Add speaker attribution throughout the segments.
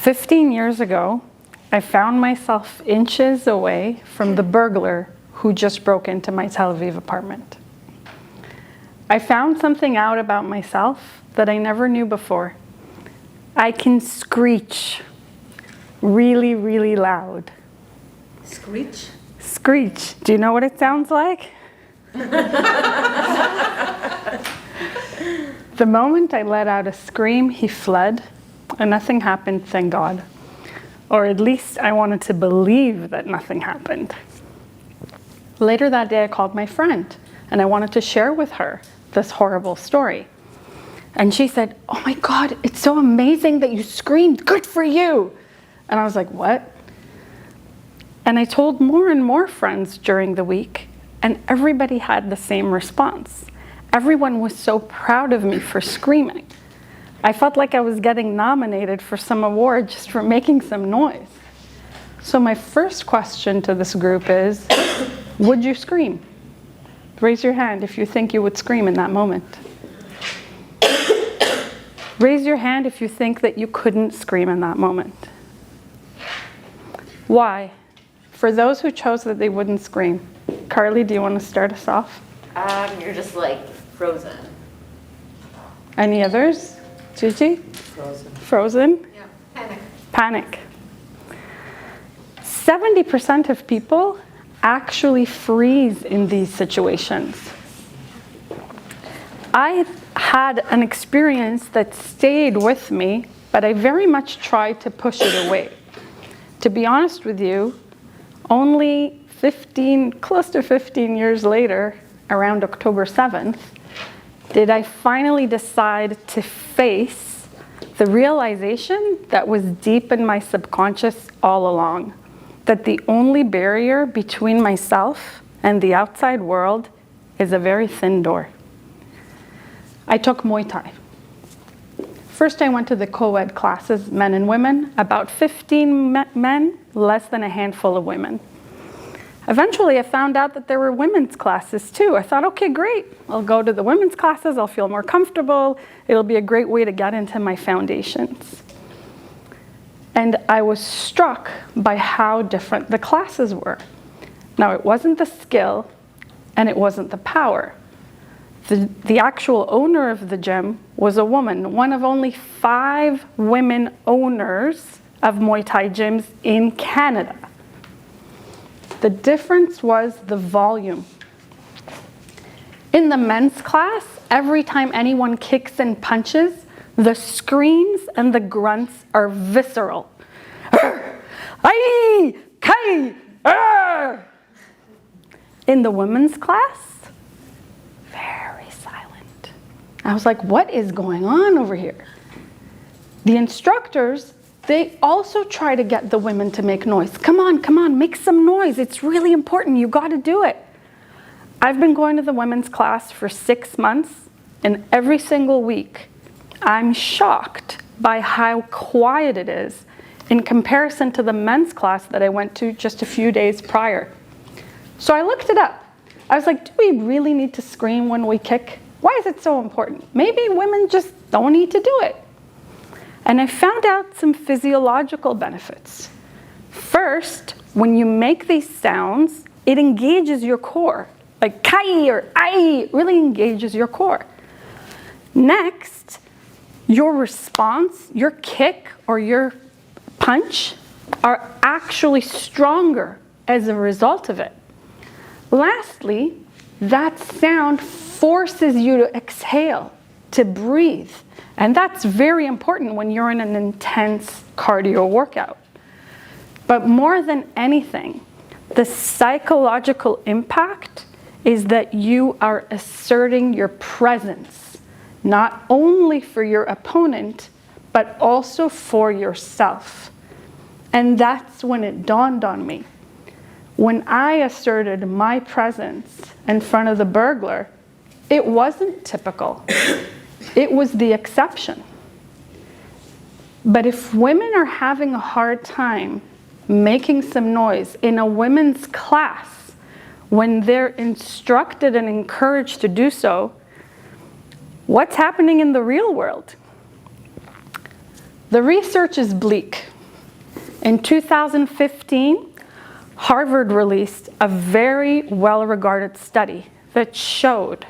Speaker 1: 15 years ago, I found myself inches away from the burglar who just broke into my Tel Aviv apartment. I found something out about myself that I never knew before. I can screech really, really loud.
Speaker 2: Screech?
Speaker 1: Screech. Do you know what it sounds like? The moment I let out a scream, he fled, and nothing happened, thank God. Or at least I wanted to believe that nothing happened. Later that day, I called my friend, and I wanted to share with her this horrible story. And she said, "Oh my God, it's so amazing that you screamed, good for you." And I was like, what? And I told more and more friends during the week, and everybody had the same response. Everyone was so proud of me for screaming. I felt like I was getting nominated for some award just for making some noise. So my first question to this group is, would you scream? Raise your hand if you think you would scream in that moment. Raise your hand if you think that you couldn't scream in that moment. Why? For those who chose that they wouldn't scream. Carly, do you want to start us off?
Speaker 3: You're just like frozen.
Speaker 1: Any others? Gigi?
Speaker 2: Frozen.
Speaker 1: Frozen?
Speaker 2: Yeah. Panic.
Speaker 1: Panic. 70% of people actually freeze in these situations. I had an experience that stayed with me, but I very much tried to push it away. To be honest with you, only close to 15 years later, around October 7th, did I finally decide to face the realization that was deep in my subconscious all along, that the only barrier between myself and the outside world is a very thin door. I took Muay Thai. First, I went to the co-ed classes, men and women, about 15 men, less than a handful of women. Eventually, I found out that there were women's classes too. I thought, okay, great. I'll go to the women's classes. I'll feel more comfortable. It'll be a great way to get into my foundations. And I was struck by how different the classes were. Now, it wasn't the skill and it wasn't the power. The actual owner of the gym was a woman, one of only 5 women owners of Muay Thai gyms in Canada. The difference was the volume. In the men's class, every time anyone kicks and punches, the screams and the grunts are visceral. Ai, kai, arr. In the women's class, very silent. I was like, what is going on over here? The instructors, they also try to get the women to make noise. Come on, make some noise. It's really important. You got to do it. I've been going to the women's class for 6 months, and every single week, I'm shocked by how quiet it is in comparison to the men's class that I went to just a few days prior. So I looked it up. I was like, do we really need to scream when we kick? Why is it so important? Maybe women just don't need to do it. And I found out some physiological benefits. First, when you make these sounds, it engages your core. Like kai or ai really engages your core. Next, your response, your kick or your punch are actually stronger as a result of it. Lastly, that sound forces you to exhale, to breathe. And that's very important when you're in an intense cardio workout. But more than anything, the psychological impact is that you are asserting your presence, not only for your opponent, but also for yourself. And that's when it dawned on me. When I asserted my presence in front of the burglar, it wasn't typical. It was the exception. But if women are having a hard time making some noise in a women's class when they're instructed and encouraged to do so, what's happening in the real world? The research is bleak. In 2015, Harvard released a very well-regarded study that showed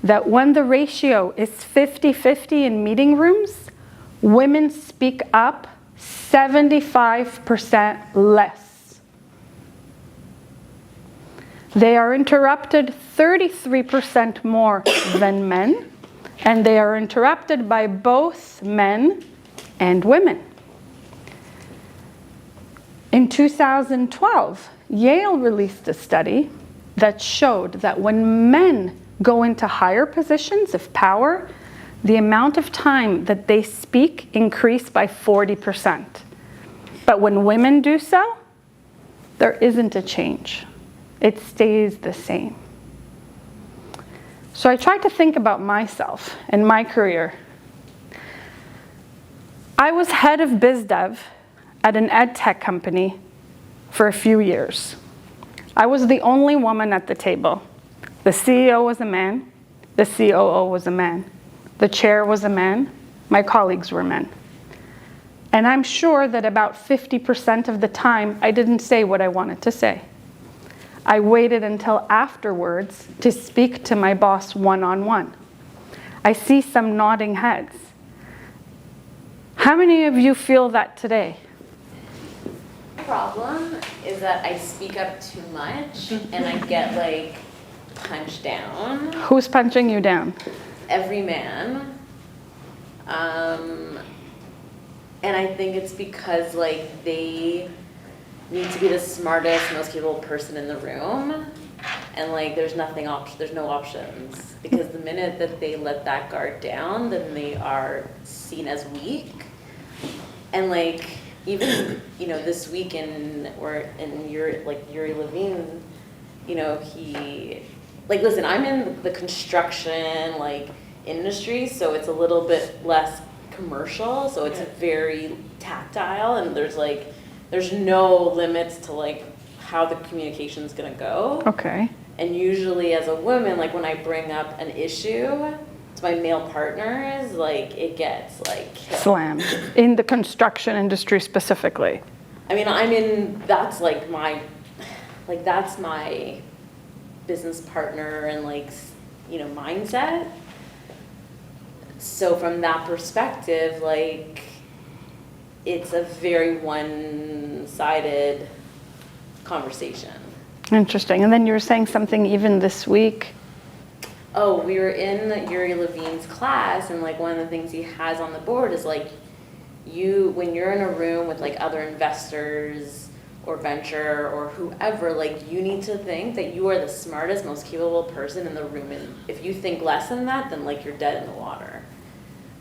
Speaker 1: that when the ratio is 50-50 in meeting rooms, women speak up 75% less. They are interrupted 33% more than men, and they are interrupted by both men and women. In 2012, Yale released a study that showed that when men go into higher positions of power, the amount of time that they speak increased by 40%. But when women do so, there isn't a change. It stays the same. So I tried to think about myself and my career. I was head of biz dev at an ed tech company for a few years. I was the only woman at the table. The CEO was a man, the COO was a man, the chair was a man, my colleagues were men. And I'm sure that about 50% of the time I didn't say what I wanted to say. I waited until afterwards to speak to my boss one-on-one. I see some nodding heads. How many of you feel that today?
Speaker 3: My problem is that I speak up too much and I get like punched down.
Speaker 1: Who's punching you down?
Speaker 3: Every man. And I think it's because like they need to be the smartest, most capable person in the room, and like there's no options, because the minute that they let that guard down, then they are seen as weak. And like even this week in Yuri Levine, he like, listen, I'm in the construction like industry, so it's a little bit less commercial, so it's very tactile, and there's no limits to like how the communication's gonna go.
Speaker 1: Okay.
Speaker 3: And usually as a woman, like when I bring up an issue to my male partners, like it gets like hit.
Speaker 1: Slammed. In the construction industry specifically.
Speaker 3: I mean, that's like that's my business partner and like, mindset. So from that perspective, like, it's a very one-sided conversation.
Speaker 1: Interesting. And then you were saying something even this week.
Speaker 3: Oh, we were in Yuri Levine's class, and like one of the things he has on the board is like, when you're in a room with like other investors or venture or whoever, like you need to think that you are the smartest, most capable person in the room, and if you think less than that, then like you're dead in the water,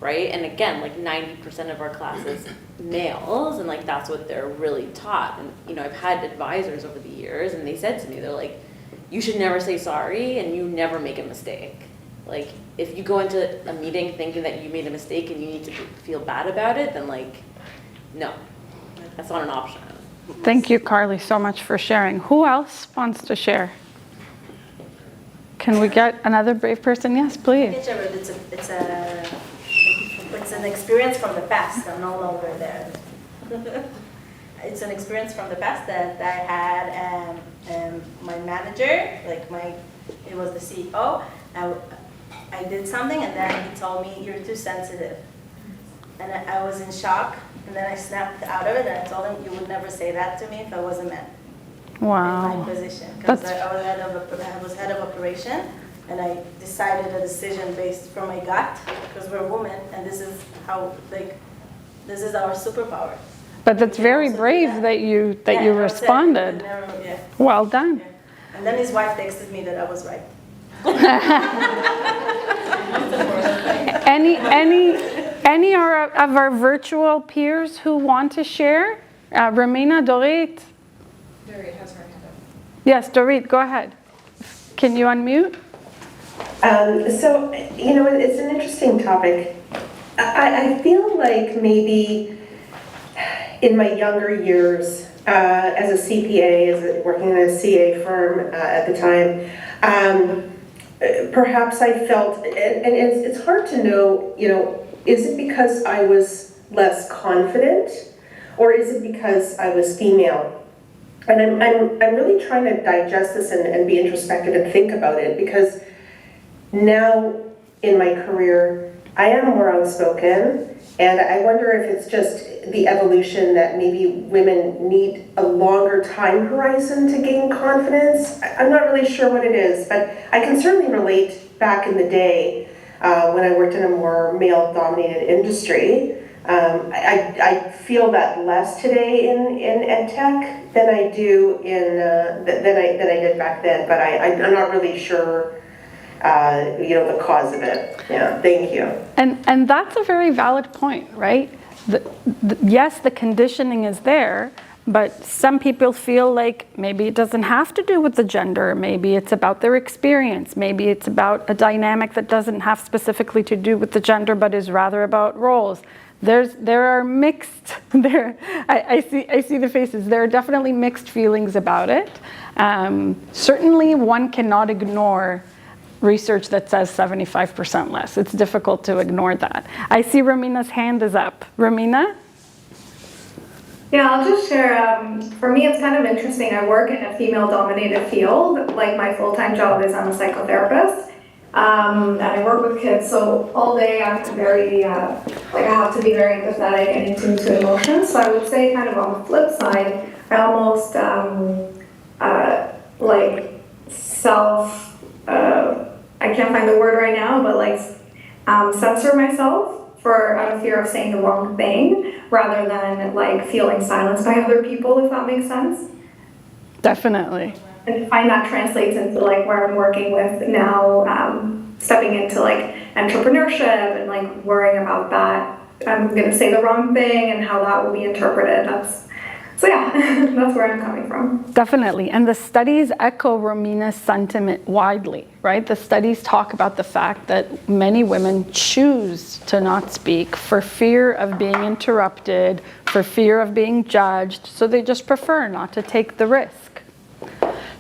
Speaker 3: right? And again, like 90% of our class is males, and like that's what they're really taught. And I've had advisors over the years, and they said to me, they're like, you should never say sorry, and you never make a mistake. Like if you go into a meeting thinking that you made a mistake and you need to feel bad about it, then like, no, that's not an option.
Speaker 1: Thank you, Carly, so much for sharing. Who else wants to share? Can we get another brave person? Yes, please.
Speaker 4: It's an experience from the past. I'm no longer there. It's an experience from the past that I had, and my manager, it was the CEO. I did something, and then he told me, "You're too sensitive," and I was in shock. And then I snapped out of it, and I told him, "You would never say that to me if I was a man."
Speaker 1: Wow.
Speaker 4: In my position, because I was head of operation, and I decided a decision based from my gut, because we're women, and this is how this is our superpower.
Speaker 1: But that's very brave that you responded. Well done.
Speaker 4: Yeah. And then his wife texted me that I was right.
Speaker 1: Any of our virtual peers who want to share? Romina, Dorit?
Speaker 5: Dorit has her hand up.
Speaker 1: Yes, Dorit, go ahead. Can you unmute?
Speaker 6: So, it's an interesting topic. I feel like maybe in my younger years, as a CPA, working in a CA firm at the time, perhaps I felt, and it's hard to know, is it because I was less confident, or is it because I was female? And I'm really trying to digest this and be introspective and think about it, because now in my career, I am more outspoken, and I wonder if it's just the evolution that maybe women need a longer time horizon to gain confidence. I'm not really sure what it is, but I can certainly relate back in the day when I worked in a more male-dominated industry. I feel that less today in ed tech than I do than I did back then, but I'm not really sure the cause of it. Yeah, thank you.
Speaker 1: And that's a very valid point, right? Yes, the conditioning is there, but some people feel like maybe it doesn't have to do with the gender. Maybe it's about their experience. Maybe it's about a dynamic that doesn't have specifically to do with the gender, but is rather about roles. There are mixed. I see the faces. There are definitely mixed feelings about it. Certainly, one cannot ignore research that says 75% less. It's difficult to ignore that. I see Romina's hand is up. Romina?
Speaker 5: Yeah, I'll just share, for me it's kind of interesting. I work in a female-dominated field. Like my full-time job is I'm a psychotherapist, and I work with kids, so all day I'm very, I have to be very empathetic and in tune to emotions. So I would say kind of on the flip side, I almost I can't find the word right now, but censor myself out of fear of saying the wrong thing, rather than feeling silenced by other people, if that makes sense.
Speaker 1: Definitely.
Speaker 5: And I find that translates into where I'm working with now, stepping into entrepreneurship and worrying about that. I'm gonna say the wrong thing and how that will be interpreted. So yeah, that's where I'm coming from.
Speaker 1: Definitely, and the studies echo Romina's sentiment widely, right? The studies talk about the fact that many women choose to not speak for fear of being interrupted, for fear of being judged, so they just prefer not to take the risk.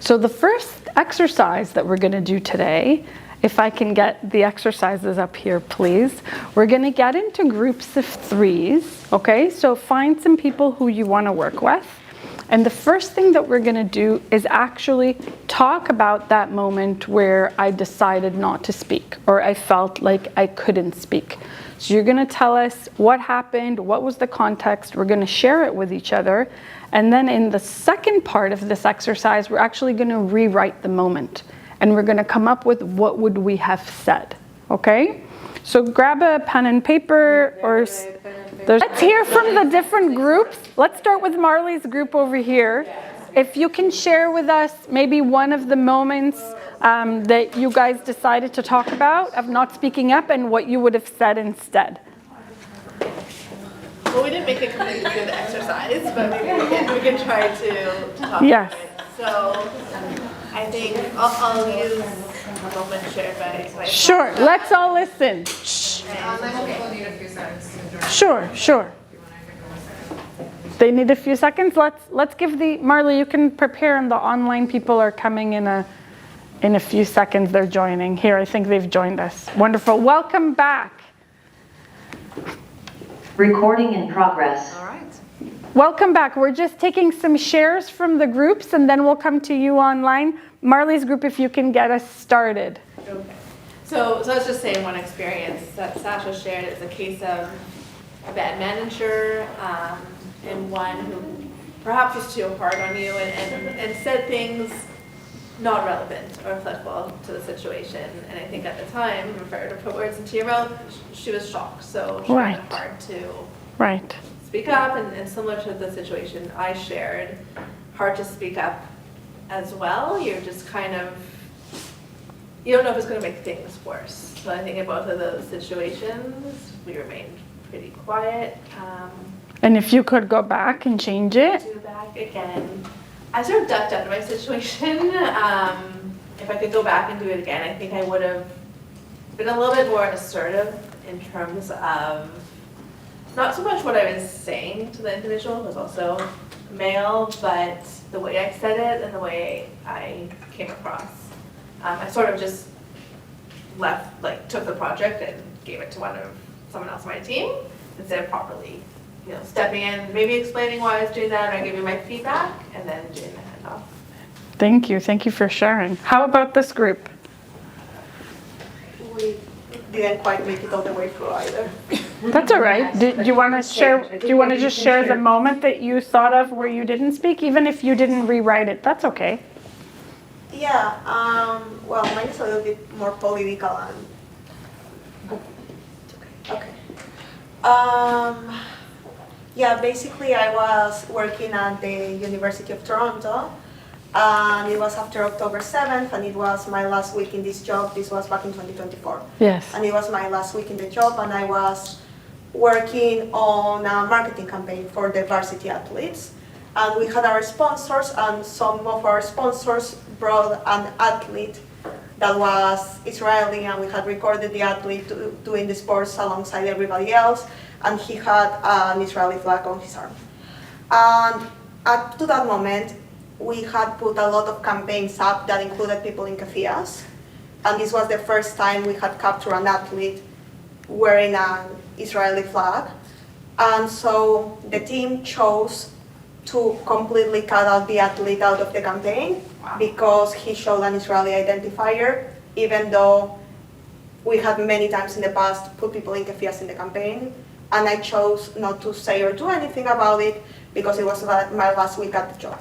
Speaker 1: So the first exercise that we're gonna do today, if I can get the exercises up here, please. We're gonna get into groups of threes, okay? So find some people who you wanna work with. And the first thing that we're gonna do is actually talk about that moment where I decided not to speak, or I felt like I couldn't speak. So you're gonna tell us what happened, what was the context, we're gonna share it with each other. And then in the second part of this exercise, we're actually gonna rewrite the moment. And we're gonna come up with what would we have said, okay? So grab a pen and paper, let's hear from the different groups. Let's start with Marley's group over here. If you can share with us maybe one of the moments that you guys decided to talk about of not speaking up and what you would have said instead.
Speaker 7: Well, we didn't make it completely through the exercise, but maybe we can try to talk
Speaker 1: Yes.
Speaker 7: about it. So I think I'll use a moment shared by
Speaker 1: Sure, let's all listen.
Speaker 5: Online people need a few seconds to join.
Speaker 1: Sure. They need a few seconds. Let's give Marley, you can prepare, and the online people are coming in a few seconds. They're joining. Here, I think they've joined us. Wonderful. Welcome back.
Speaker 8: Recording in progress.
Speaker 7: All right.
Speaker 1: Welcome back. We're just taking some shares from the groups, and then we'll come to you online. Marley's group, if you can get us started.
Speaker 7: Okay. So let's just say one experience that Sasha shared is a case of a bad manager and one who perhaps was too hard on you and said things not relevant or applicable to the situation. And I think at the time, if I were to put words into your mouth, she was shocked. So she found it hard to speak up, and similar to the situation I shared, hard to speak up as well. You're just kind of, you don't know if it's going to make things worse. So I think in both of those situations, we remained pretty quiet.
Speaker 1: And if you could go back and change it?
Speaker 7: Do back again. I sort of ducked under my situation. If I could go back and do it again, I think I would have been a little bit more assertive in terms of not so much what I was saying to the individual, who was also male, but the way I said it and the way I came across. I sort of just took the project and gave it to someone else on my team, instead of properly, stepping in, maybe explaining why I was doing that or giving my feedback and then doing the handoff.
Speaker 1: Thank you. Thank you for sharing. How about this group?
Speaker 4: We didn't quite make it all the way through either.
Speaker 1: That's all right. Do you want to share? Do you want to just share the moment that you thought of where you didn't speak, even if you didn't rewrite it? That's okay.
Speaker 9: Yeah, well, mine is a little bit more political and, okay. Yeah, basically I was working at the University of Toronto, and it was after October 7th, and it was my last week in this job. This was back in 2024.
Speaker 1: Yes.
Speaker 9: And it was my last week in the job, and I was working on a marketing campaign for the varsity athletes. And we had our sponsors, and some of our sponsors brought an athlete that was Israeli, and we had recorded the athlete doing the sports alongside everybody else, and he had an Israeli flag on his arm. And up to that moment, we had put a lot of campaigns up that included people in cafeas, and this was the first time we had captured an athlete wearing an Israeli flag. And so the team chose to completely cut out the athlete out of the campaign because he showed an Israeli identifier, even though we had many times in the past put people in kefiyas in the campaign. And I chose not to say or do anything about it because it was my last week at the job.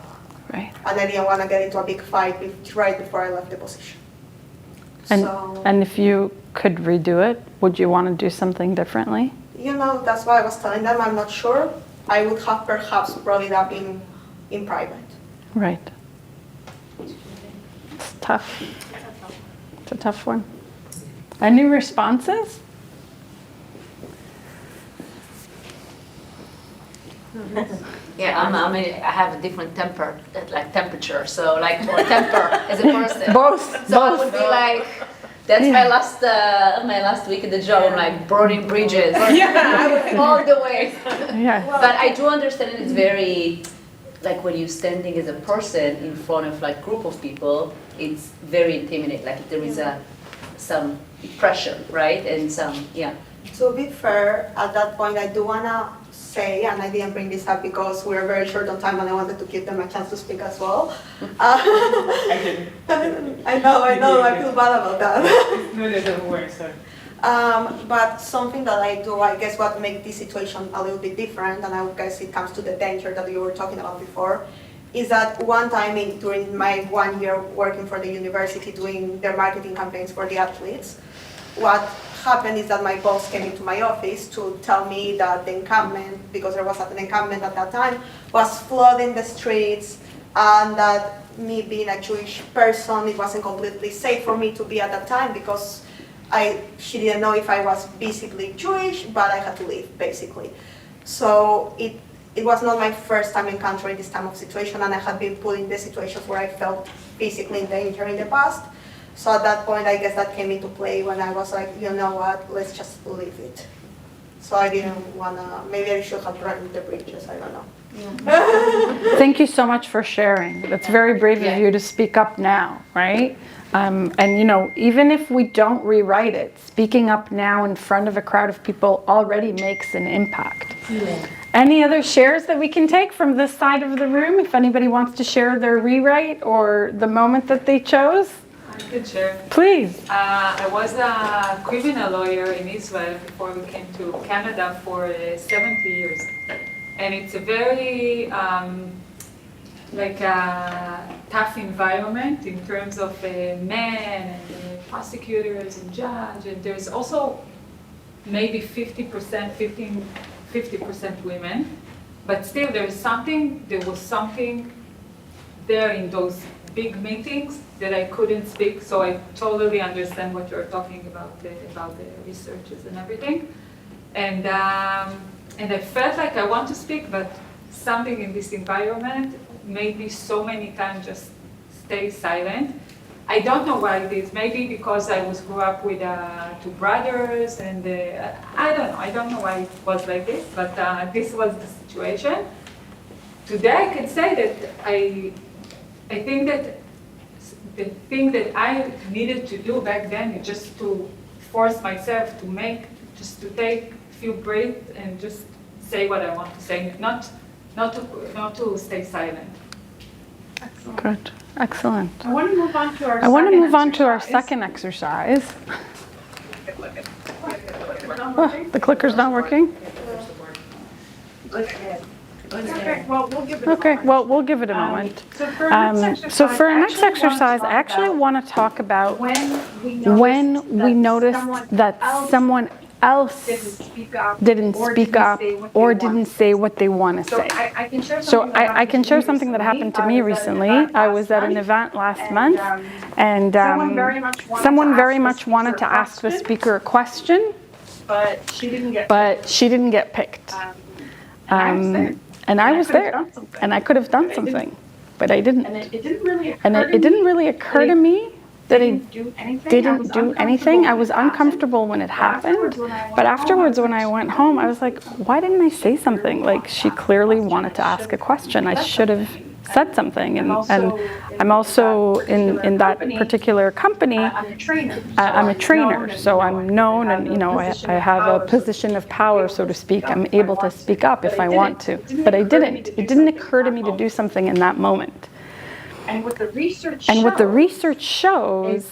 Speaker 1: Right.
Speaker 9: And I didn't want to get into a big fight right before I left the position.
Speaker 1: And if you could redo it, would you want to do something differently?
Speaker 9: That's why I was telling them I'm not sure. I would have perhaps brought it up in private.
Speaker 1: Right. It's tough. It's a tough one. Any responses?
Speaker 2: Yeah, I have a different temper, like temperature, so like or temper as a person.
Speaker 1: Both.
Speaker 2: So I would be like, that's my last week in the job. I'm like burning bridges. All the way.
Speaker 1: Yeah.
Speaker 2: But I do understand it's very, like when you're standing as a person in front of like group of people, it's very intimidating. Like there is some pressure, right? And
Speaker 9: To be fair, at that point I do wanna say, and I didn't bring this up because we are very short on time and I wanted to give them a chance to speak as well.
Speaker 10: I didn't.
Speaker 9: I know, I feel bad about that.
Speaker 10: No, don't worry, sorry.
Speaker 9: But something that I do, I guess what makes this situation a little bit different, and I guess it comes to the danger that you were talking about before, is that one time during my 1 year working for the university doing their marketing campaigns for the athletes, what happened is that my boss came into my office to tell me that the encampment, because there was an encampment at that time, was flooding the streets, and that me being a Jewish person, it wasn't completely safe for me to be at that time because she didn't know if I was visibly Jewish, but I had to leave, basically. So it was not my first time encountering this type of situation, and I had been put in the situations where I felt physically in danger in the past. So at that point, I guess that came into play when I was like, you know what, let's just leave it. So I didn't wanna, maybe I should have burned the bridges, I don't know.
Speaker 1: Thank you so much for sharing. That's very brave of you to speak up now, right? And even if we don't rewrite it, speaking up now in front of a crowd of people already makes an impact. Any other shares that we can take from this side of the room? If anybody wants to share their rewrite or the moment that they chose?
Speaker 10: I could share.
Speaker 1: Please.
Speaker 10: I was a criminal lawyer in Israel before we came to Canada for 70 years. And it's a very tough environment in terms of men and prosecutors and judge. And there's also maybe 50% women. But still there was something there in those big meetings that I couldn't speak, so I totally understand what you're talking about the researches and everything. And I felt like I want to speak, but something in this environment made me so many times just stay silent. I don't know why it is. Maybe because I grew up with 2 brothers, and I don't know why it was like this, but this was the situation. Today I can say that I think that the thing that I needed to do back then is just to force myself to take few breaths and just say what I want to say, not to stay silent.
Speaker 1: Good. Excellent.
Speaker 11: I want to move on to our
Speaker 1: I want to
Speaker 11: second
Speaker 1: move on to our
Speaker 11: exercise.
Speaker 1: second exercise. Oh, the clicker's not working?
Speaker 11: Okay, well, we'll give it a
Speaker 1: Okay,
Speaker 11: moment.
Speaker 1: well, we'll give it a moment.
Speaker 11: So for our next exercise,
Speaker 1: So for our next
Speaker 11: I actually
Speaker 1: exercise, I
Speaker 11: wanna talk
Speaker 1: actually
Speaker 11: about
Speaker 1: want to talk about
Speaker 11: when
Speaker 1: we noticed that someone else didn't speak up or didn't say what they want to say. So I can share something that happened to me recently. I was at an event last month, and someone very much wanted to ask the speaker a question,
Speaker 11: but she didn't get
Speaker 1: picked. And I was there, and I could have done something, but I didn't.
Speaker 11: And it didn't really occur
Speaker 1: And it didn't really occur to me that I didn't do anything. I was uncomfortable when it happened, but afterwards when I went home, I was like, why didn't I say something? Like, she clearly wanted to ask a question. I should have said something. And I'm also in that particular company, I'm a trainer, so I'm known, and I have a position of power, so to speak. I'm able to speak up if I want to, but I didn't. It didn't occur to me to do something in that moment.
Speaker 11: And what the research
Speaker 1: shows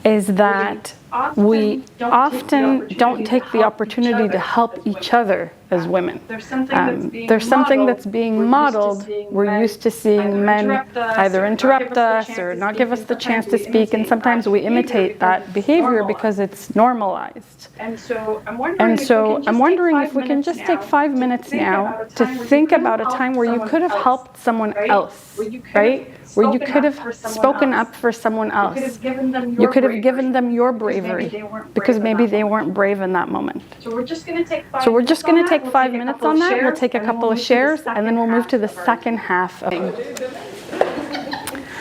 Speaker 1: is that we often don't take the opportunity to help each other as women. There's something that's being modeled. We're used to seeing men either interrupt us or not give us the chance to speak, and sometimes we imitate that behavior because it's normalized.
Speaker 11: And so I'm
Speaker 1: wondering if we can just take 5 minutes now to think about a time where you could have helped someone else, right? Where you could have spoken up for someone else. You could have given them your bravery because maybe they weren't brave in that moment.
Speaker 11: So we're just going to take
Speaker 1: 5 minutes on that. We'll take a couple of shares, and then we'll move to the second half of it.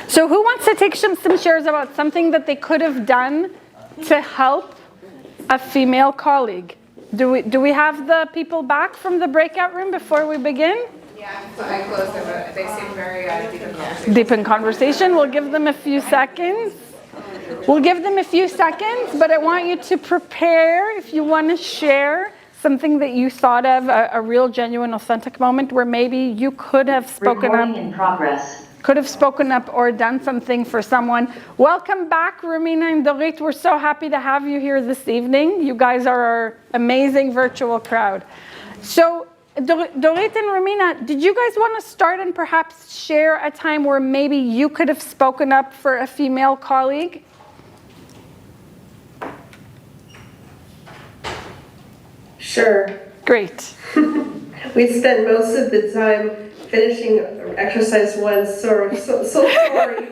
Speaker 1: So who wants to take some shares about something that they could have done to help a female colleague? Do we have the people back from the breakout room before we begin?
Speaker 7: Yeah, so I closed them, but they seem very deep in conversation.
Speaker 1: Deep in conversation. We'll give them a few seconds. But I want you to prepare if you want to share something that you thought of, a real, genuine, authentic moment where maybe you could have spoken
Speaker 8: Recording in progress.
Speaker 1: Or done something for someone. Welcome back, Romina and Dorit. We're so happy to have you here this evening. You guys are our amazing virtual crowd. So, Dorit and Romina, did you guys want to start and perhaps share a time where maybe you could have spoken up for a female colleague?
Speaker 6: Sure.
Speaker 1: Great.
Speaker 6: We spent most of the time finishing exercise one, so sorry.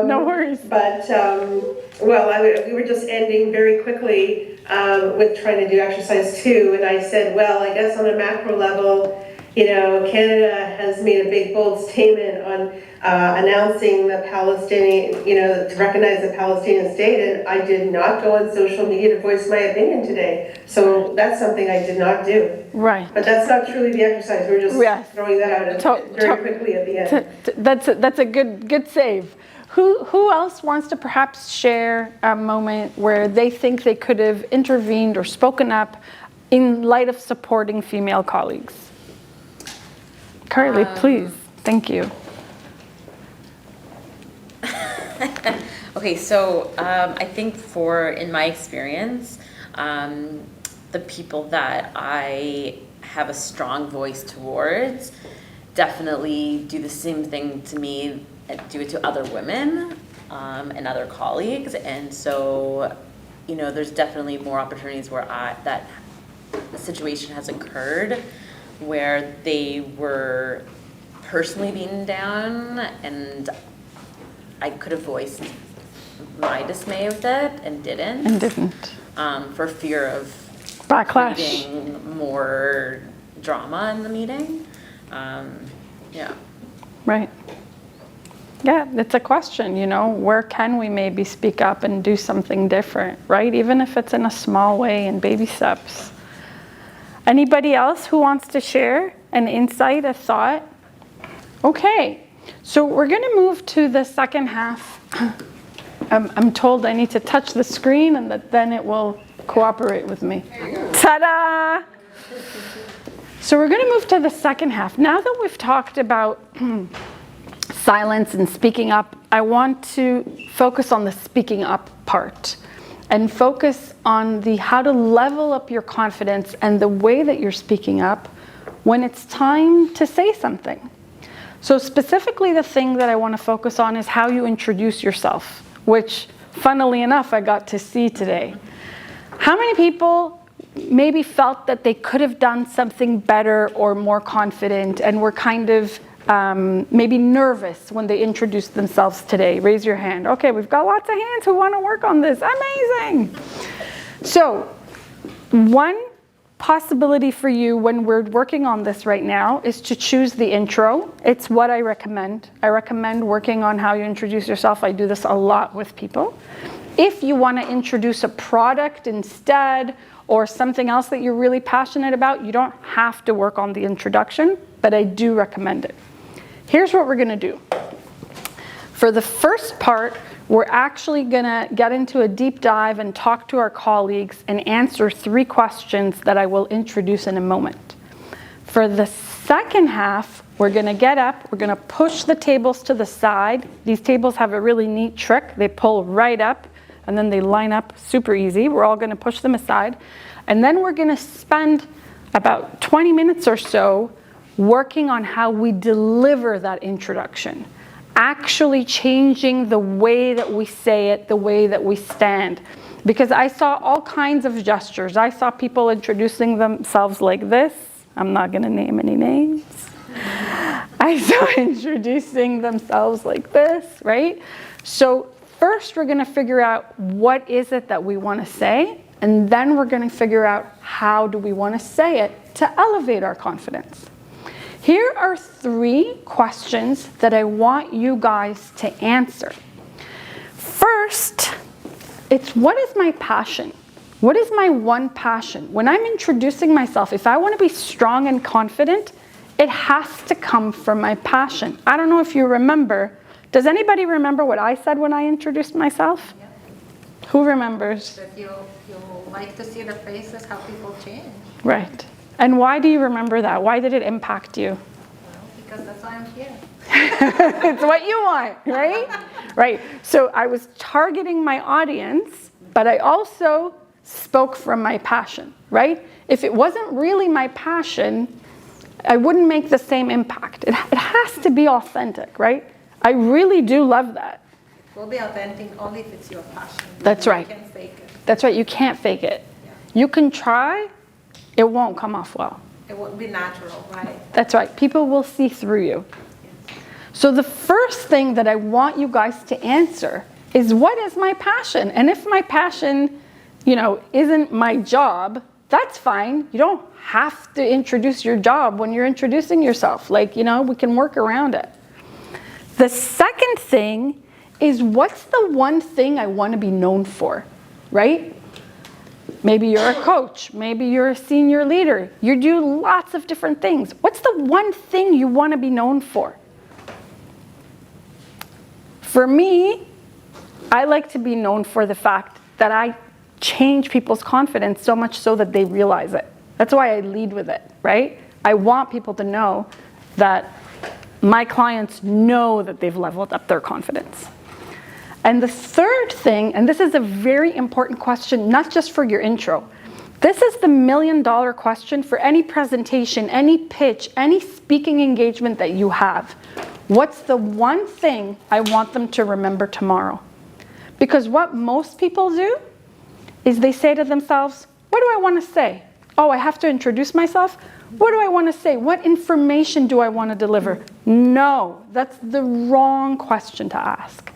Speaker 1: No worries.
Speaker 6: But, we were just ending very quickly with trying to do exercise 2, and I said, well, I guess on a macro level, Canada has made a big, bold statement on announcing the Palestinian, to recognize the Palestinian state, and I did not go on social media to voice my opinion today. So that's something I did not do.
Speaker 1: Right.
Speaker 6: But that's not truly the exercise. We're just throwing that out very quickly at the end.
Speaker 1: That's a good save. Who else wants to perhaps share a moment where they think they could have intervened or spoken up in light of supporting female colleagues? Carly, please. Thank you.
Speaker 3: Okay, so I think in my experience, the people that I have a strong voice towards definitely do the same thing to me, do it to other women and other colleagues. And so, there's definitely more opportunities where that the situation has occurred where they were personally beaten down, and I could have voiced my dismay with it and didn't. For fear of
Speaker 1: backlash,
Speaker 3: creating more drama in the meeting.
Speaker 1: Right. Yeah, it's a question, where can we maybe speak up and do something different, right? Even if it's in a small way, in baby steps. Anybody else who wants to share an insight, a thought? Okay, so we're going to move to the second half. I'm told I need to touch the screen and that then it will cooperate with me. Ta-da! So we're going to move to the second half. Now that we've talked about silence and speaking up, I want to focus on the speaking up part and focus on the how to level up your confidence and the way that you're speaking up when it's time to say something. So specifically, the thing that I want to focus on is how you introduce yourself, which, funnily enough, I got to see today. How many people maybe felt that they could have done something better or more confident and were kind of maybe nervous when they introduced themselves today? Raise your hand. Okay, we've got lots of hands who want to work on this. Amazing. So, one possibility for you when we're working on this right now is to choose the intro. It's what I recommend. I recommend working on how you introduce yourself. I do this a lot with people. If you want to introduce a product instead or something else that you're really passionate about, you don't have to work on the introduction, but I do recommend it. Here's what we're going to do. For the first part, we're actually going to get into a deep dive and talk to our colleagues and answer 3 questions that I will introduce in a moment. For the second half, we're going to get up, we're going to push the tables to the side. These tables have a really neat trick. They pull right up and then they line up super easy. We're all going to push them aside. And then we're going to spend about 20 minutes or so working on how we deliver that introduction. Actually changing the way that we say it, the way that we stand. Because I saw all kinds of gestures. I saw people introducing themselves like this. I'm not going to name any names. I saw introducing themselves like this, right? So first we're going to figure out what is it that we want to say, and then we're going to figure out how do we want to say it to elevate our confidence. Here are 3 questions that I want you guys to answer. First, it's what is my passion? What is my one passion? When I'm introducing myself, if I want to be strong and confident, it has to come from my passion. I don't know if you remember. Does anybody remember what I said when I introduced myself?
Speaker 12: Yeah.
Speaker 1: Who remembers?
Speaker 12: That you like to see the faces, how people change.
Speaker 1: Right. And why do you remember that? Why did it impact you?
Speaker 12: Well, because that's why I'm here.
Speaker 1: It's what you want, right? Right. So I was targeting my audience, but I also spoke from my passion, right? If it wasn't really my passion, I wouldn't make the same impact. It has to be authentic, right? I really do love that.
Speaker 12: We'll be authentic only if it's your passion.
Speaker 1: That's right.
Speaker 12: You can't fake it.
Speaker 1: That's right. You can't fake it.
Speaker 12: Yeah.
Speaker 1: You can try. It won't come off well.
Speaker 12: It won't be natural, right?
Speaker 1: That's right. People will see through you. So the first thing that I want you guys to answer is, what is my passion? And if my passion, isn't my job, that's fine. You don't have to introduce your job when you're introducing yourself. We can work around it. The second thing is, what's the one thing I want to be known for, right? Maybe you're a coach. Maybe you're a senior leader. You do lots of different things. What's the one thing you want to be known for? For me, I like to be known for the fact that I change people's confidence so much so that they realize it. That's why I lead with it, right? I want people to know that my clients know that they've leveled up their confidence. And the third thing, and this is a very important question, not just for your intro. This is the $1 million question for any presentation, any pitch, any speaking engagement that you have. What's the one thing I want them to remember tomorrow? Because what most people do is they say to themselves, what do I want to say? Oh, I have to introduce myself? What do I want to say? What information do I want to deliver? No, that's the wrong question to ask.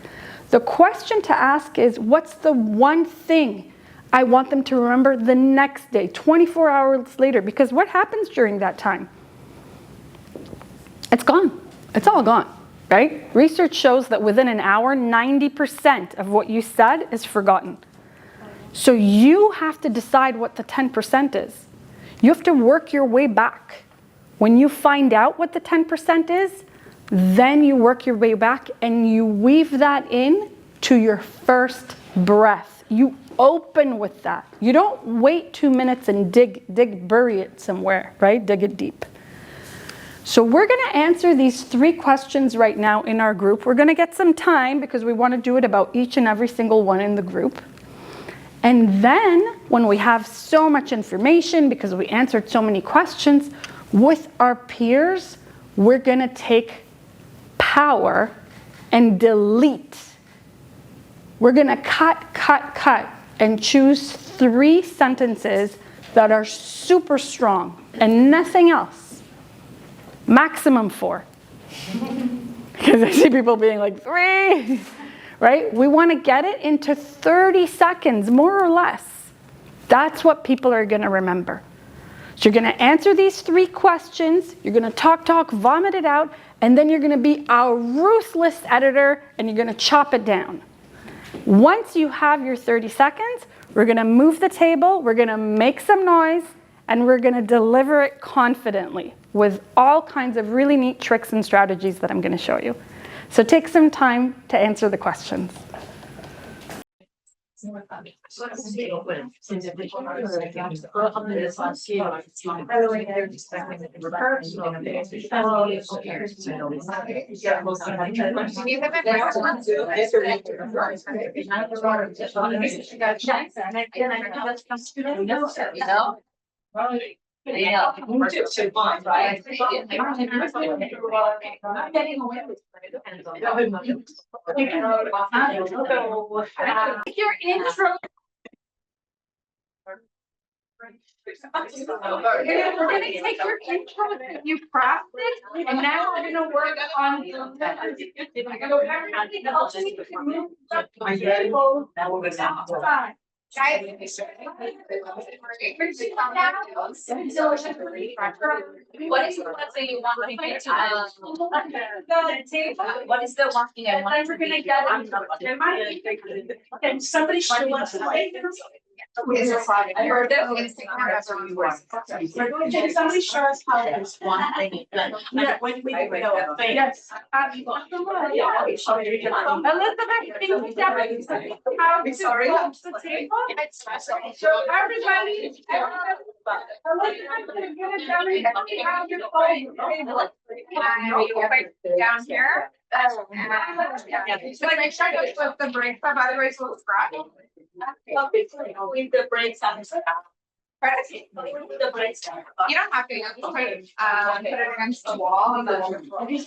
Speaker 1: The question to ask is, what's the one thing I want them to remember the next day, 24 hours later? Because what happens during that time? It's gone. It's all gone, right? Research shows that within an hour, 90% of what you said is forgotten. So you have to decide what the 10% is. You have to work your way back. When you find out what the 10% is, then you work your way back and you weave that in to your first breath. You Open with that. You don't wait 2 minutes and bury it somewhere, right? Dig it deep. So we're gonna answer these 3 questions right now in our group. We're gonna get some time because we wanna do it about each and every single one in the group. And then when we have so much information, because we answered so many questions, with our peers, we're gonna take power and delete. We're gonna cut, and choose 3 sentences that are super strong and nothing else. Maximum 4. Because I see people being like 3, right? We want to get it into 30 seconds, more or less. That's what people are going to remember. So you're going to answer these 3 questions, you're going to talk, vomit it out, and then you're going to be a ruthless editor and you're going to chop it down. Once you have your 30 seconds, we're going to move the table, we're going to make some noise, and we're going to deliver it confidently with all kinds of really neat tricks and strategies that I'm going to show you. So take some time to answer the questions.
Speaker 2: Yeah.
Speaker 11: Your intro. We're gonna take your intro that you crafted, and now we're gonna work on the.
Speaker 2: What is the one thing you want me to what is the one thing I want to be?
Speaker 11: Can somebody show us?
Speaker 2: I heard that.
Speaker 11: Can somebody show us how this one thing is done? Yeah, when we know. Yes. Elizabeth, can you tell me how to close the table? So everybody, Elizabeth, you're gonna tell me how to close the table.
Speaker 12: Down here. So make sure to put the break, otherwise we'll scratch.
Speaker 2: Leave the brakes on. The brakes on.
Speaker 12: You don't have to, you can put it against the wall and then. It's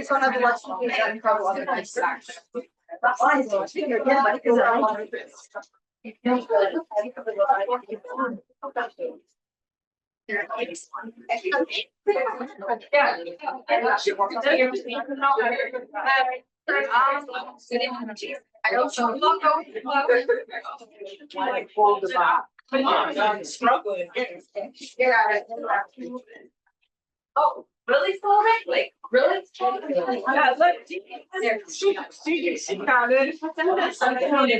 Speaker 12: one of the less I don't know.
Speaker 2: Oh, really, Sullivan? Like, really?
Speaker 11: Yeah, look, she got it.
Speaker 2: So I'm going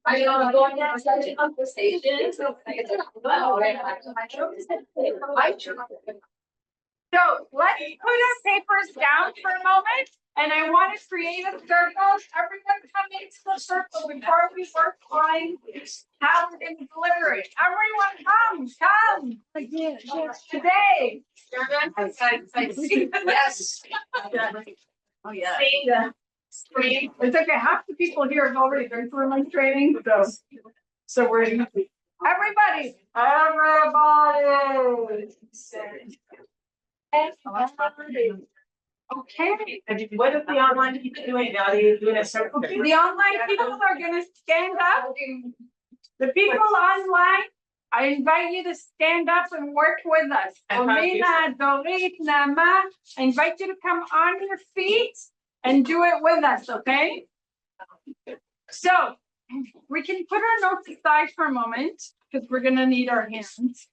Speaker 2: I don't go on such a conversation. So let's put
Speaker 11: our papers down for a moment, and I want to create a circle. Everyone come into the circle before we work on how we're going to deliver it. Everyone come today.
Speaker 2: Yes. Oh yeah.
Speaker 11: It's okay. Half the people here have already been through my training, so we're everybody. Okay.
Speaker 6: What if the online people doing now? Are they doing a circle?
Speaker 11: The online people are going to stand up. The people online, I invite you to stand up and work with us. Omina, Dorit, Nama, I invite you to come on your feet and do it with us, okay? So we can put our notes aside for a moment because we're going to need our hands.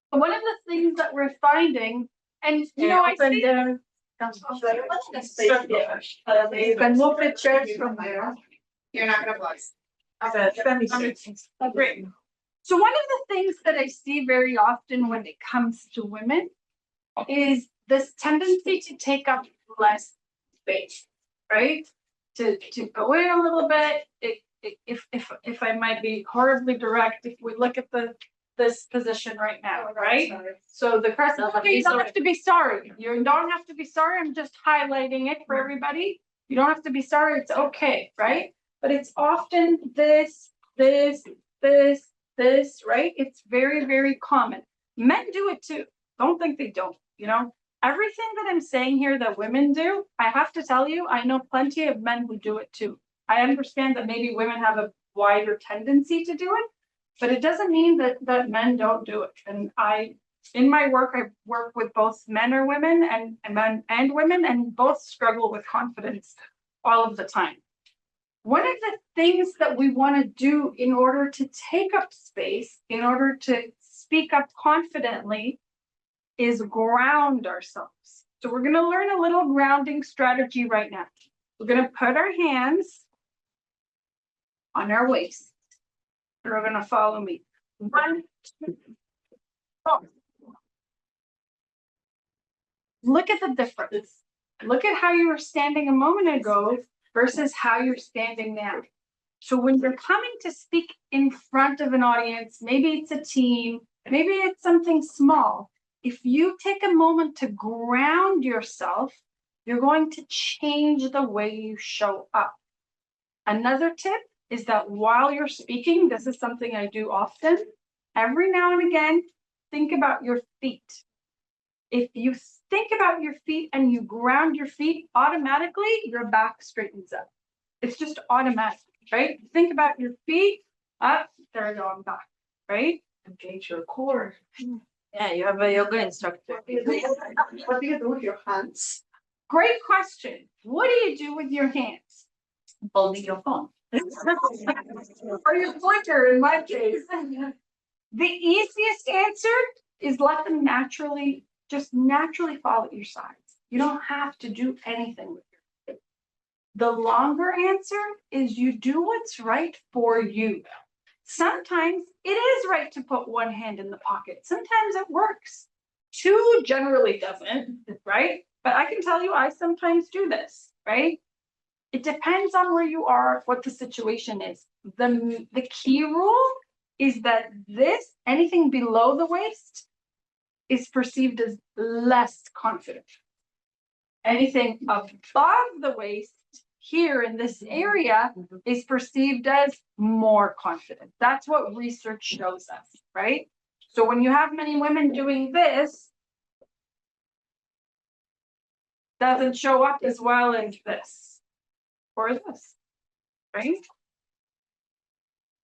Speaker 11: One of the things that we're finding, and you know, I see You can move the chairs from there.
Speaker 12: You're not gonna bust.
Speaker 11: Great. So one of the things that I see very often when it comes to women is this tendency to take up less space, right? To go in a little bit. If I might be horribly direct, if we look at this position right now, right? So the crescent, okay, you don't have to be sorry. You don't have to be sorry. I'm just highlighting it for everybody. You don't have to be sorry. It's okay, right? But it's often this, right? It's very, very common. Men do it too. Don't think they don't, you know? Everything that I'm saying here that women do, I have to tell you, I know plenty of men who do it too. I understand that maybe women have a wider tendency to do it, but it doesn't mean that men don't do it. And in my work, I work with both men or women and men and women, and both struggle with confidence all of the time. One of the things that we want to do in order to take up space, in order to speak up confidently, is ground ourselves. So we're going to learn a little grounding strategy right now. We're going to put our hands on our waist. And we're going to follow me. 1, 2, 4. Look at the difference. Look at how you were standing a moment ago versus how you're standing now. So when you're coming to speak in front of an audience, maybe it's a team, maybe it's something small. If you take a moment to ground yourself, you're going to change the way you show up. Another tip is that while you're speaking, this is something I do often, every now and again, think about your feet. If you think about your feet and you ground your feet, automatically your back straightens up. It's just automatic, right? Think about your feet, up, there I go, I'm back, right?
Speaker 9: Engage your core.
Speaker 2: Yeah, you have a yoga instructor.
Speaker 9: What do you do with your hands?
Speaker 11: Great question. What do you do with your hands?
Speaker 2: Holding your phone.
Speaker 11: Or your pointer in my case. The easiest answer is let them just naturally fall at your sides. You don't have to do anything with your feet. The longer answer is you do what's right for you. Sometimes it is right to put one hand in the pocket. Sometimes it works. 2 generally doesn't, right? But I can tell you, I sometimes do this, right? It depends on where you are, what the situation is. The key rule is that anything below the waist is perceived as less confident. Anything above the waist here in this area is perceived as more confident. That's what research shows us, right? So when you have many women doing this, doesn't show up as well as this or this, right?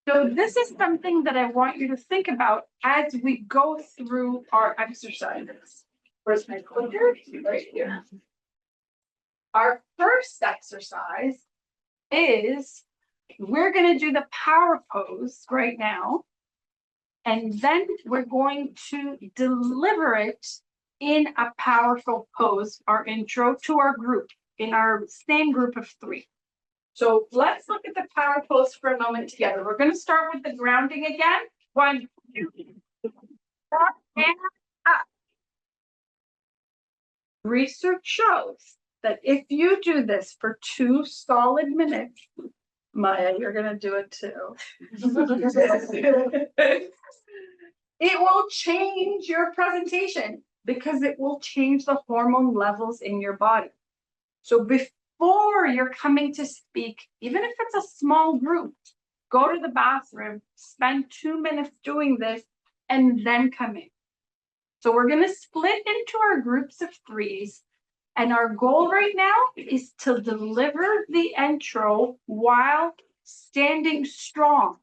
Speaker 11: So this is something that I want you to think about as we go through our exercises. Where's my pointer? Right here. Our first exercise is we're going to do the power pose right now. And then we're going to deliver it in a powerful pose, our intro to our group, in our same group of 3. So let's look at the power pose for a moment together. We're going to start with the grounding again. 1, 2, 3, and up. Research shows that if you do this for 2 solid minutes, Maya, you're going to do it too. It will change your presentation because it will change the hormone levels in your body. So before you're coming to speak, even if it's a small group, go to the bathroom, spend 2 minutes doing this, and then come in. So we're going to split into our groups of 3s. And our goal right now is to deliver the intro while standing strong.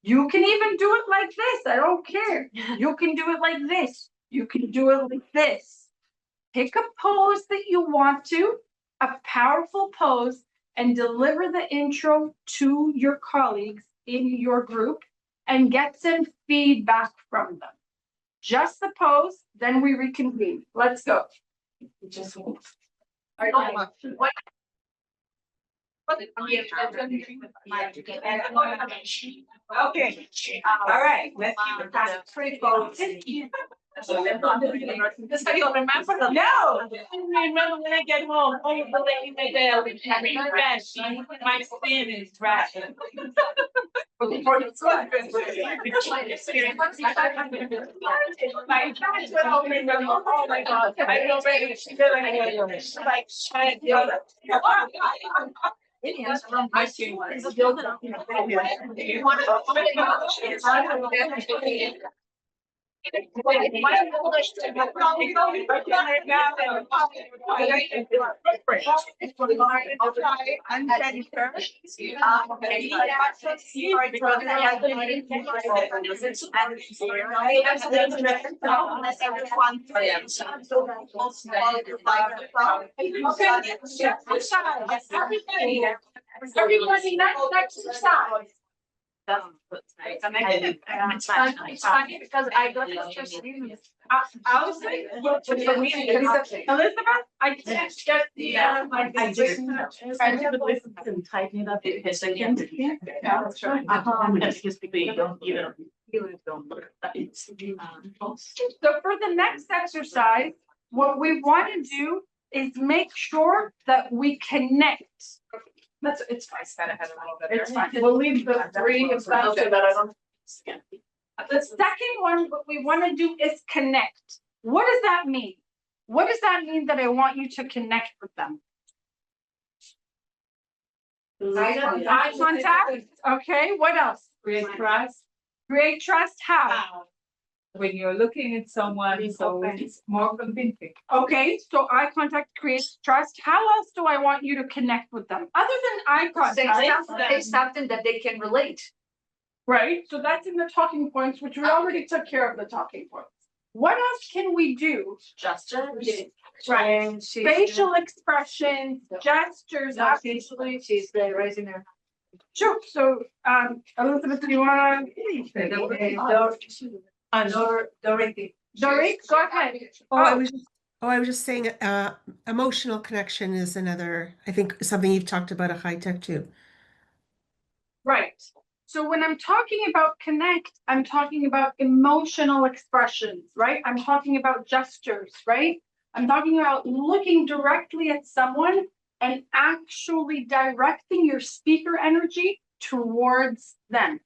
Speaker 11: You can even do it like this. I don't care. You can do it like this. You can do it like this. Pick a pose that you want to, a powerful pose, and deliver the intro to your colleagues in your group and get some feedback from them. Just the pose, then we reconvene. Let's go. Just Okay, all right, let's keep it pretty close. This how you'll remember? No, I remember when I get home, oh, the lady made that, having a rash, my skin is dry. Oh my God, I don't really, like, trying to. My skin is built up. I'm Jennifer. Everybody, next exercise. It's funny because I got this I was like, Elizabeth, I can't get the, I just. I never listen and tighten it up because I can't. That's just because you don't, So for the next exercise, what we want to do is make sure that we connect. It's fine. It's fine. We'll leave the three if that's so that I don't. The second one, what we want to do is connect. What does that mean? What does that mean that I want you to connect with them? Eye contact. Okay, what else?
Speaker 10: Create trust.
Speaker 11: Create trust, how?
Speaker 10: When you're looking at someone, so it's more convincing.
Speaker 11: Okay, so eye contact creates trust. How else do I want you to connect with them? Other than eye contact.
Speaker 2: Say something that they can relate.
Speaker 11: Right, so that's in the talking points, which we already took care of the talking points. What else can we do?
Speaker 2: Gestures.
Speaker 11: Right, facial expressions, gestures, obviously.
Speaker 2: She's raising her.
Speaker 11: Sure, so, Elizabeth, do you want
Speaker 2: Dorothy.
Speaker 11: Dorit, go ahead.
Speaker 6: I was just saying, emotional connection is another, I think, something you've talked about at High Tech too.
Speaker 11: Right. So when I'm talking about connect, I'm talking about emotional expressions, right? I'm talking about gestures, right? I'm talking about looking directly at someone and actually directing your speaker energy towards them.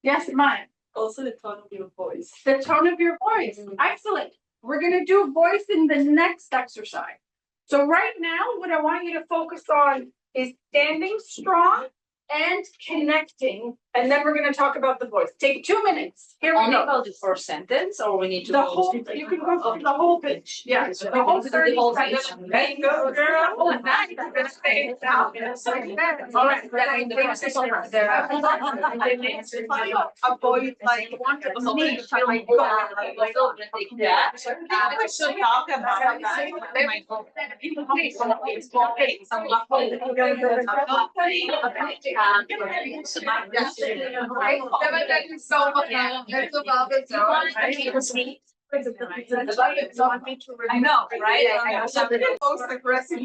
Speaker 11: Yes, mine.
Speaker 10: Also the tone of your voice.
Speaker 11: The tone of your voice. Excellent. We're going to do voice in the next exercise. So right now, what I want you to focus on is standing strong and connecting, and then we're going to talk about the voice. Take 2 minutes. Here we
Speaker 2: Only
Speaker 11: go.
Speaker 2: about the first sentence, or we need to
Speaker 11: The
Speaker 2: go
Speaker 11: whole, you can go through the whole pitch. Yeah, the whole 30 seconds. There you go, girl. Oh, nice. You're gonna stay now. All right.
Speaker 9: Avoid like me. We should talk about
Speaker 11: I know, right?
Speaker 9: most aggressive.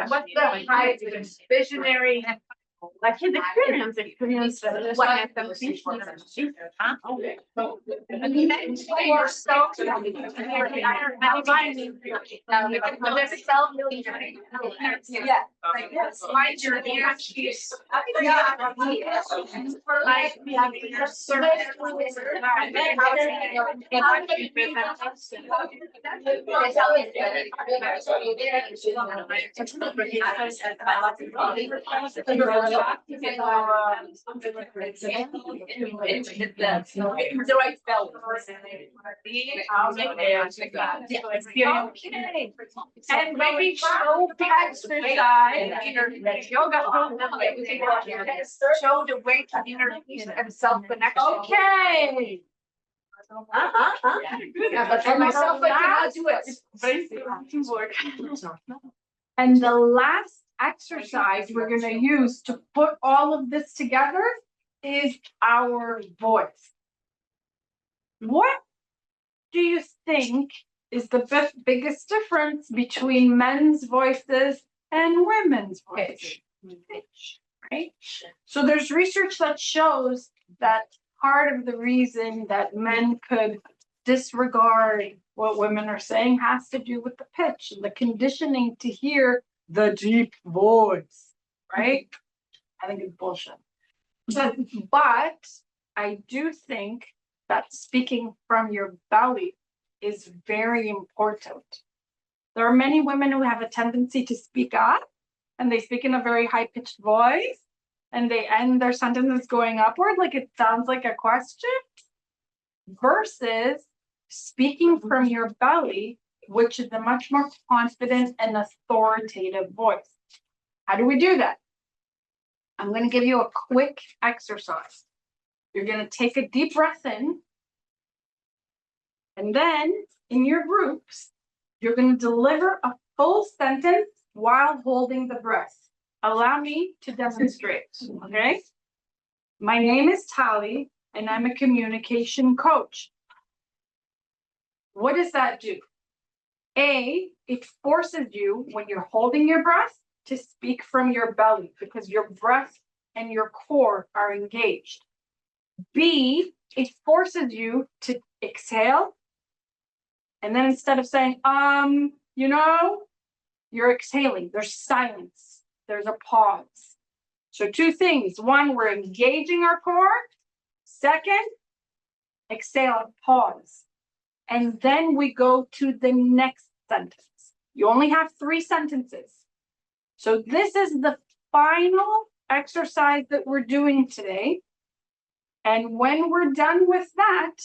Speaker 11: What's the highest visionary? Like his experience. What happened? My journey the right spell. And maybe show the exercise, yoga, show the way to inner peace and self-connection. Okay. Yeah, but for myself, I cannot do it. And the last exercise we're gonna use to put all of this together is our voice. What do you think is the biggest difference between men's voices and women's voices? Pitch, right? So there's research that shows that part of the reason that men could disregard what women are saying has to do with the pitch and the conditioning to hear the deep voice, right? I think it's bullshit. But I do think that speaking from your belly is very important. There are many women who have a tendency to speak up and they speak in a very high-pitched voice and they end their sentences going upward like it sounds like a question versus speaking from your belly, which is a much more confident and authoritative voice. How do we do that? I'm going to give you a quick exercise. You're going to take a deep breath in, and then in your groups, you're going to deliver a full sentence while holding the breath. Allow me to demonstrate, okay? My name is Talli, and I'm a communication coach. What does that do? A, it forces you, when you're holding your breath, to speak from your belly because your breath and your core are engaged. B, it forces you to exhale. And then instead of saying, you're exhaling. There's silence. There's a pause. So two things. One, we're engaging our core. Second, exhale, pause. And then we go to the next sentence. You only have 3 sentences. So this is the final exercise that we're doing today. And when we're done with that,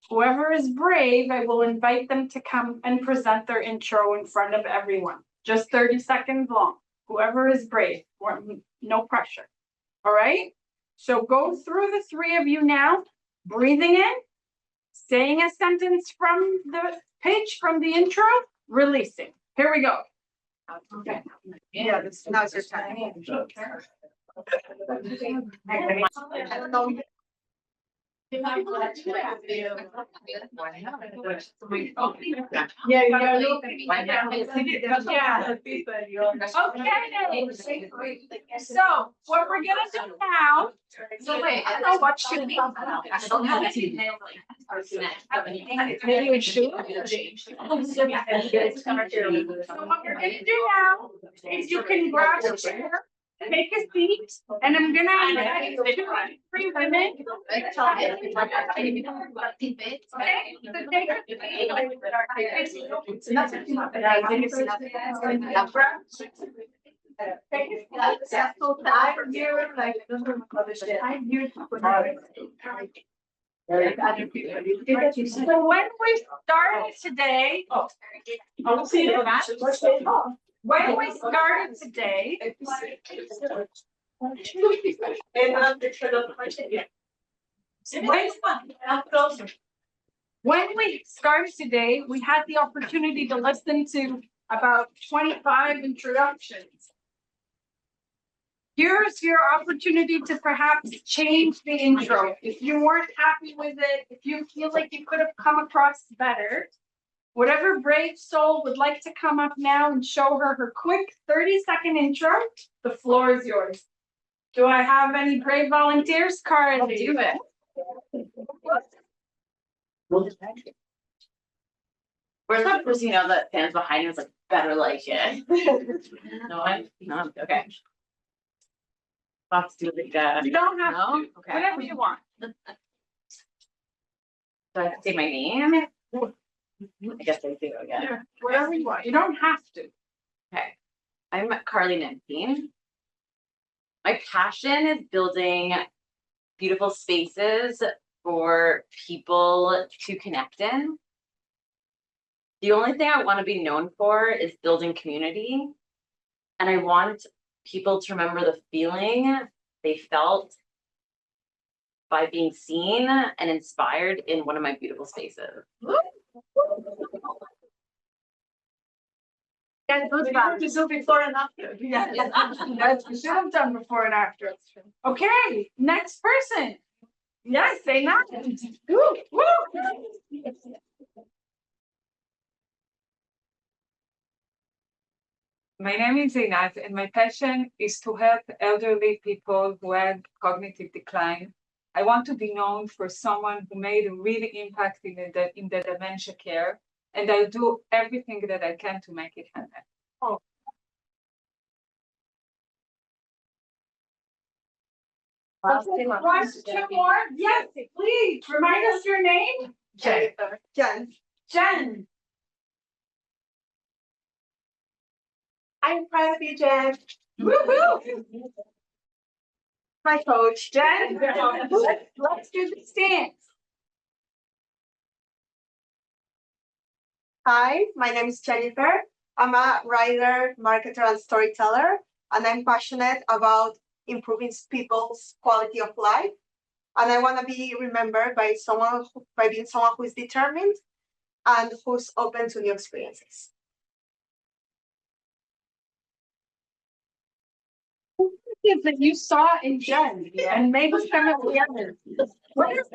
Speaker 11: whoever is brave, I will invite them to come and present their intro in front of everyone. Just 30 seconds long. Whoever is brave, no pressure. All right? So go through the 3 of you now, breathing in, saying a sentence from the page, from the intro, releasing. Here we go. Okay. Yeah, now's your time. Okay. So what we're gonna do now. So wait, I don't know what should be. I don't have a team. Maybe we should. So what we're gonna do now is you can grab a chair. Take a seat, and I'm gonna invite 2 or 3 women. Okay, so take a seat. So when we started today, when we started today, we had the opportunity to listen to about 25 introductions. Here's your opportunity to perhaps change the intro. If you weren't happy with it, if you feel like you could have come across better, whatever brave soul would like to come up now and show her quick 30-second intro, the floor is yours. Do I have any brave volunteers? Cara, do it.
Speaker 3: Where's that person that stands behind you is like better like it? No one? No? Okay. Let's do like
Speaker 11: You don't have to.
Speaker 3: Okay.
Speaker 11: Whatever you want.
Speaker 3: Do I have to say my name? I guess I do again.
Speaker 11: Yeah, whatever you want. You don't have to.
Speaker 3: Okay. I'm Carly Nimpine. My passion is building beautiful spaces for people to connect in. The only thing I want to be known for is building community. And I want people to remember the feeling they felt
Speaker 13: by being seen and inspired in one of my beautiful spaces.
Speaker 11: Yeah, those are to do before and after. Yeah, that's we should have done before and after. Okay, next person. Yes, say that. Woo, woo.
Speaker 10: My name is Einat, and my passion is to help elderly people who have cognitive decline. I want to be known for someone who made a really impact in the dementia care, and I'll do everything that I can to make it happen.
Speaker 11: Oh. Two more. Yes, please. Remind us your name.
Speaker 9: Jen.
Speaker 11: Jen.
Speaker 9: I'm proud of you, Jen.
Speaker 11: Woo-hoo.
Speaker 9: My coach.
Speaker 11: Jen, let's do the dance.
Speaker 9: Hi, my name is Jennifer. I'm a writer, marketer, and storyteller, and I'm passionate about improving people's quality of life. And I want to be remembered by by being someone who is determined and who's open to new experiences.
Speaker 11: That you saw in Jen and maybe some of the others. What is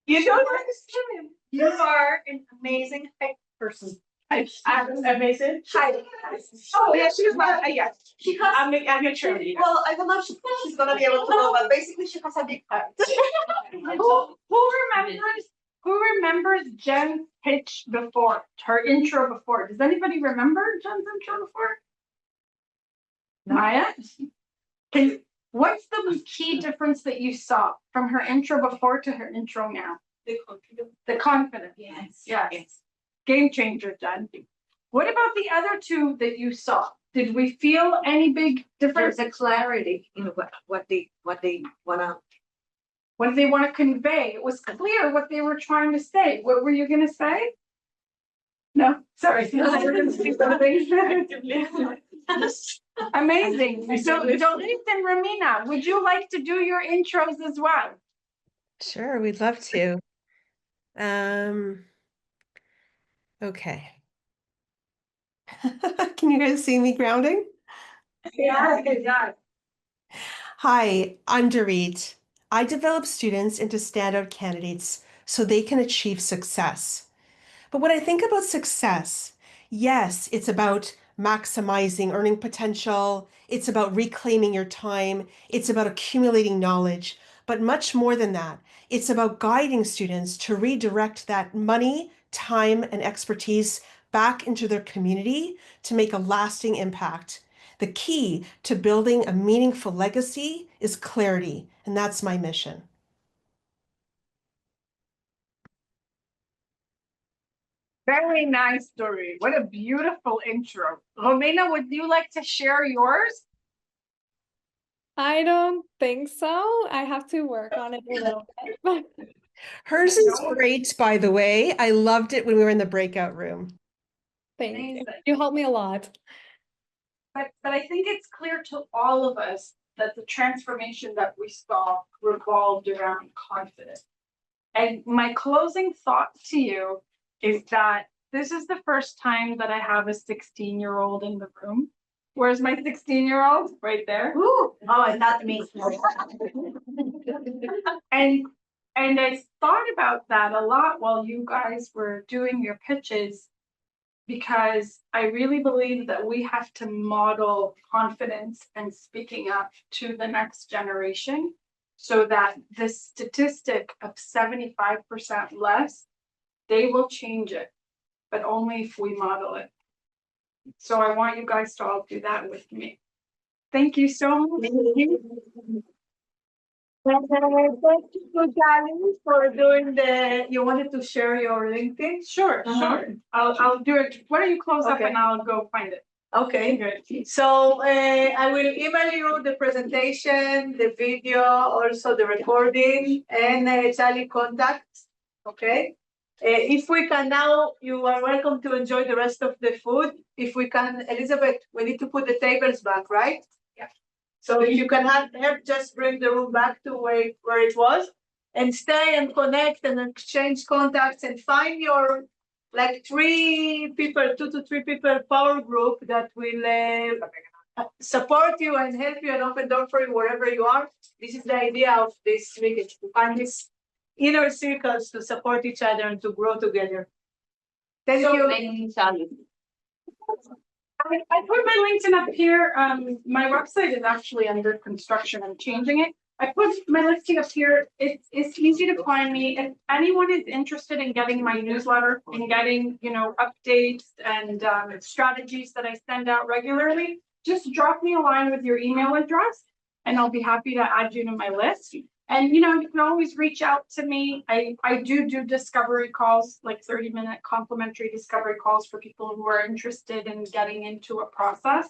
Speaker 9: You don't understand. You are an amazing person.
Speaker 11: I'm amazing.
Speaker 9: Hi. Oh yeah, she's my yeah. I'm your cheerleader. Well, I don't know if she's gonna be able to go, but basically she has a big heart.
Speaker 11: Who remembers Jen's pitch before, her intro before? Does anybody remember Jen's intro before? Maya? What's the key difference that you saw from her intro before to her intro now?
Speaker 9: The confidence.
Speaker 11: The confidence. Yes. Game changer, Jen. What about the other two that you saw? Did we feel any big difference?
Speaker 12: There's a clarity in what they wanna.
Speaker 11: What do they want to convey? It was clear what they were trying to say. What were you going to say? No, sorry. You were going to say something. Amazing. So, Dorit and Ramina, would you like to do your intros as well?
Speaker 6: Sure, we'd love to. Okay. Can you guys see me grounding?
Speaker 11: Yeah.
Speaker 6: Hi, I'm Dorit. I develop students into standout candidates so they can achieve success. But when I think about success, yes, it's about maximizing earning potential. It's about reclaiming your time. It's about accumulating knowledge. But much more than that, it's about guiding students to redirect that money, time, and expertise back into their community to make a lasting impact. The key to building a meaningful legacy is clarity, and that's my mission.
Speaker 11: Very nice story. What a beautiful intro. Romena, would you like to share yours?
Speaker 14: I don't think so. I have to work on it a little bit.
Speaker 6: Hers is great, by the way. I loved it when we were in the breakout room.
Speaker 14: Thank you. You helped me a lot.
Speaker 11: But I think it's clear to all of us that the transformation that we saw revolved around confidence. And my closing thought to you is that this is the first time that I have a 16-year-old in the room. Where's my 16-year-old? Right there.
Speaker 4: Ooh. Oh, not me.
Speaker 11: And I thought about that a lot while you guys were doing your pitches, because I really believe that we have to model confidence and speaking up to the next generation so that this statistic of 75% less, they will change it, but only if we model it. So I want you guys to all do that with me. Thank you so much. Thank you, Talli, for doing you wanted to share your LinkedIn? Sure. I'll do it. Why don't you close up and I'll go find it.
Speaker 9: Okay.
Speaker 11: Good.
Speaker 9: So I will email you the presentation, the video, also the recording, and Talli contacts. Okay.
Speaker 11: If we can now, you are welcome to enjoy the rest of the food. If we can, Elizabeth, we need to put the tables back, right? Yeah. So if you can help just bring the room back to where it was, and stay and connect and exchange contacts and find your like 2 to 3 people power group that will support you and help you and open door for you wherever you are. This is the idea of this weekend, to find these inner circles to support each other and to grow together. Thank you.
Speaker 15: I put my LinkedIn up here. My website is actually under construction. I'm changing it. I put my listing up here. It's easy to find me. If anyone is interested in getting my newsletter and getting, updates and strategies that I send out regularly, just drop me a line with your email address and I'll be happy to add you to my list. And you can always reach out to me. I do discovery calls, like 30-minute complimentary discovery calls for people who are interested in getting into a process.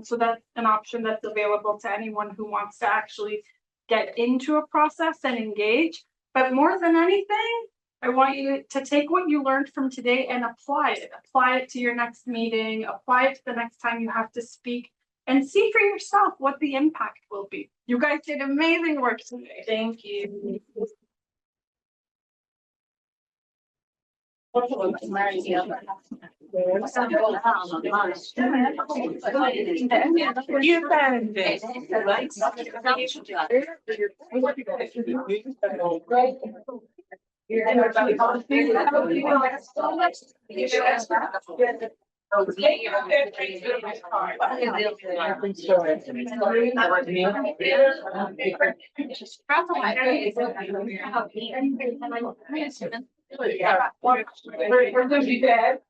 Speaker 15: So that's an option that's available to anyone who wants to actually get into a process and engage. But more than anything, I want you to take what you learned from today and apply it. Apply it to your next meeting, apply it to the next time you have to speak, and see for yourself what the impact will be. You guys did amazing work today.
Speaker 11: Thank you. We're gonna be dead.